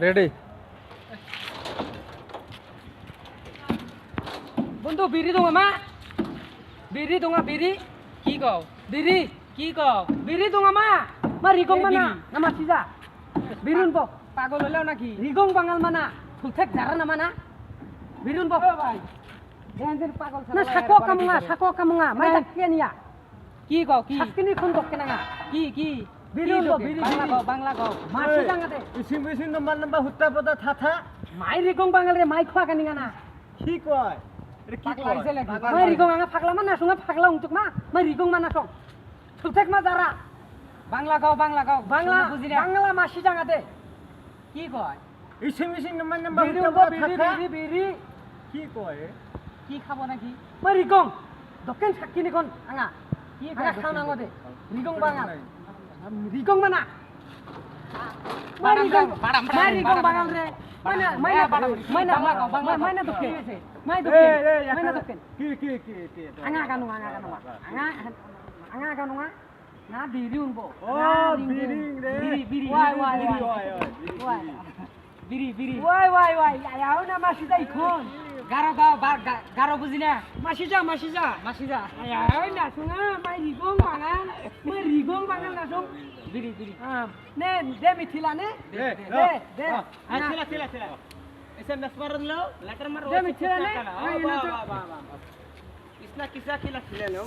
ready বন্ধু বিড়ি দোঙা মা বিড়ি দোঙা বিড়ি কি কও বিড়ি কি কও বিড়ি দোঙা মা রিগং mana nama sija birun bo পাগল হলেও নাকি rigong bangal mana fultek jara na mana birun bo ভাই jangan পাগল na sako kamunga mai tak kenia কি কও কি sakini khun dok kenanga কি birun bo biri বাংলা কও masih jangan deh ইসিং বিসিং নম্বর হুত্তা পদা থাথা mai rigong bangal re mai khwa kaninga na কি কয় এটা কি পাগলা হইছে নাকি mai rigong anga phagla mana sunga phagla ungtuk ma mai rigong mana song fultek ma jara Bangla কও bangla বুঝি না bangla masih jangan deh কি কয় ইসিং বিসিং নম্বর birun হুত্তা bo পদা biri থাথা biri biri কি কয় কি খাবো নাকি mai rigong dokken sakini kon anga কি anga কয় khana ngode rigong bangal rigong mana mai Padam, rigong bangal re mana mana dokken mai dokken কি anga kanu na biriun bo ও বিরিং রে biri biri wai ayau na masida ikon Garo গাও গারো বুঝি না masija মাসিজা ayau na sunga mai rigong bangal na sung বিরি ne de mithila ne de ছিলা SMS মারন লো letter মারো de mithila ne ISNA কিসা খিলা খিলা লো